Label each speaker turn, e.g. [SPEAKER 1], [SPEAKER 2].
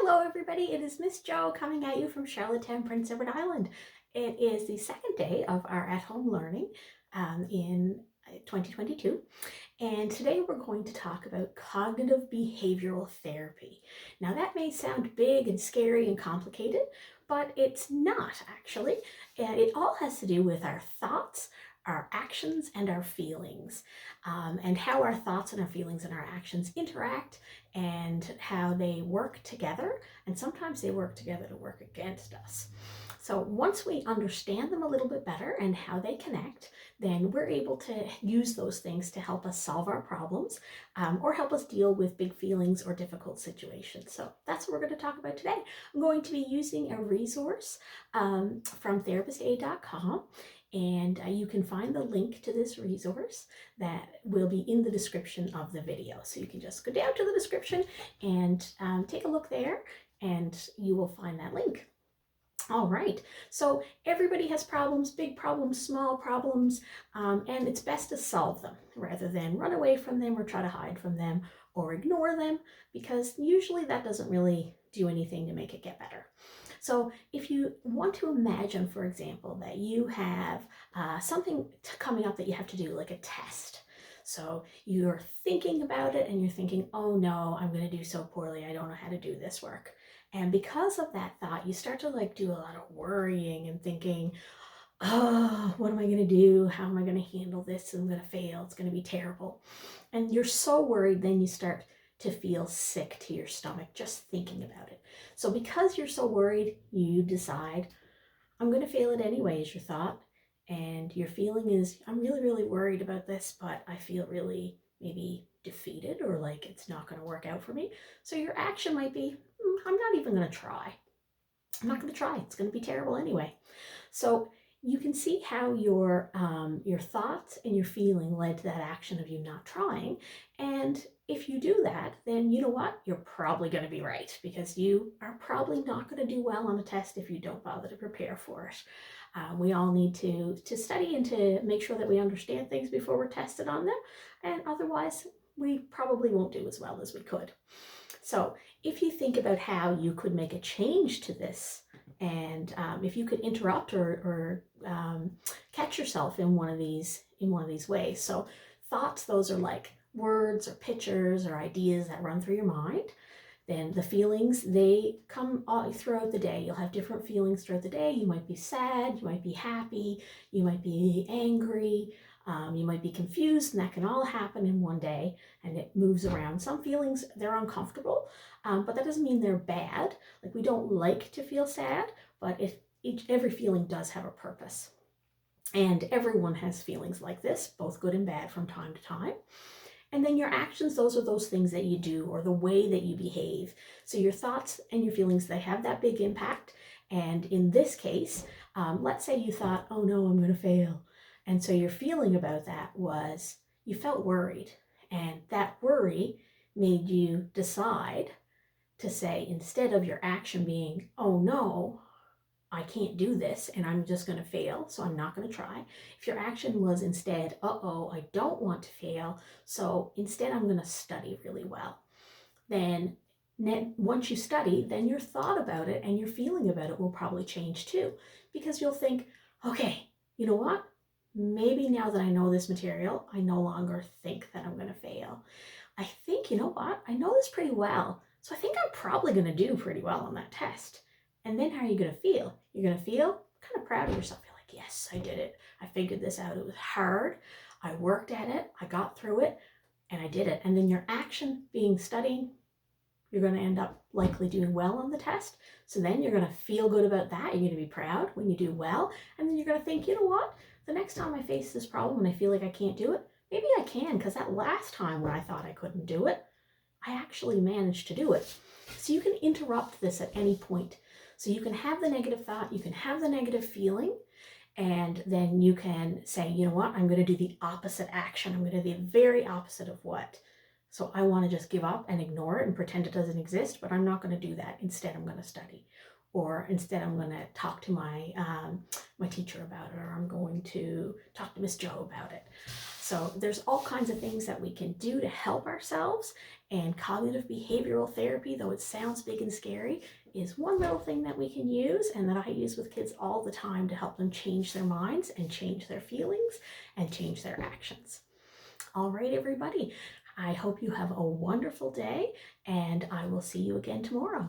[SPEAKER 1] Hello everybody, it is Miss Jo coming at you from Charlottetown, Prince Edward Island. It is the second day of our at-home learning in 2022, and today we're going to talk about cognitive behavioral therapy. Now that may sound big and scary and complicated, but it's not actually. It all has to do with our thoughts, our actions, and our feelings, and how our thoughts and our feelings and our actions interact and how they work together, and sometimes they work together to work against us. So once we understand them a little bit better and how they connect, then we're able to use those things to help us solve our problems or help us deal with big feelings or difficult situations. So that's what we're going to talk about today. I'm going to be using a resource from therapistaid.com. And you can find the link to this resource that will be in the description of the video. So you can just go down to the description and take a look there, and you will find that link. All right, so everybody has problems, big problems, small problems, and it's best to solve them rather than run away from them or try to hide from them or ignore them, because usually that doesn't really do anything to make it get better. So if you want to imagine, for example, that you have something coming up that you have to do, like a test. So you're thinking about it and you're thinking, oh no, I'm going to do so poorly. I don't know how to do this work. And because of that thought, you start to do a lot of worrying and thinking, oh, what am I going to do? How am I going to handle this? I'm going to fail. It's going to be terrible. And you're so worried, then you start to feel sick to your stomach just thinking about it. So because you're so worried, you decide, I'm going to fail it anyway, is your thought. And your feeling is, I'm really, really worried about this, but I feel really maybe defeated or like it's not going to work out for me. So your action might be, I'm not even going to try. I'm not going to try. It's going to be terrible anyway. So you can see how your thoughts and your feeling led to that action of you not trying. And if you do that, then you know what? You're probably going to be right, because you are probably not going to do well on a test if you don't bother to prepare for it. We all need to study and to make sure that we understand things before we're tested on them, and otherwise we probably won't do as well as we could. So if you think about how you could make a change to this, and if you could interrupt or catch yourself in one of these ways. So thoughts, those are like words or pictures or ideas that run through your mind. Then the feelings, they come all throughout the day. You'll have different feelings throughout the day. You might be sad, you might be happy, you might be angry, you might be confused, and that can all happen in one day, and it moves around. Some feelings, they're uncomfortable, but that doesn't mean they're bad. Like, we don't like to feel sad, but every feeling does have a purpose. And everyone has feelings like this, both good and bad, from time to time. And then your actions, those are those things that you do or the way that you behave. So your thoughts and your feelings, they have that big impact. And in this case, let's say you thought, oh no, I'm going to fail. And so your feeling about that was you felt worried. And that worry made you decide to say, instead of your action being, oh no, I can't do this and I'm just going to fail, so I'm not going to try. If your action was instead, uh-oh, I don't want to fail, so instead I'm going to study really well. Then once you study, then your thought about it and your feeling about it will probably change too, because you'll think, okay, you know what? Maybe now that I know this material, I no longer think that I'm going to fail. I think, you know what? I know this pretty well, so I think I'm probably going to do pretty well on that test. And then how are you going to feel? You're going to feel kind of proud of yourself. You're like, yes, I did it. I figured this out. It was hard. I worked at it. I got through it and I did it. And then your action being studying, you're going to end up likely doing well on the test. So then you're going to feel good about that. You're going to be proud when you do well. And then you're going to think, you know what? The next time I face this problem and I feel like I can't do it, maybe I can, because that last time when I thought I couldn't do it, I actually managed to do it. So you can interrupt this at any point. So you can have the negative thought, you can have the negative feeling, and then you can say, you know what, I'm going to do the opposite action. I'm going to do the very opposite of what. So I want to just give up and ignore it and pretend it doesn't exist, but I'm not going to do that. Instead, I'm going to study. Or instead, I'm going to talk to my teacher about it, or I'm going to talk to Miss Jo about it. So there's all kinds of things that we can do to help ourselves, and cognitive behavioral therapy, though it sounds big and scary, is one little thing that we can use and that I use with kids all the time to help them change their minds and change their feelings and change their actions. All right, everybody, I hope you have a wonderful day, and I will see you again tomorrow.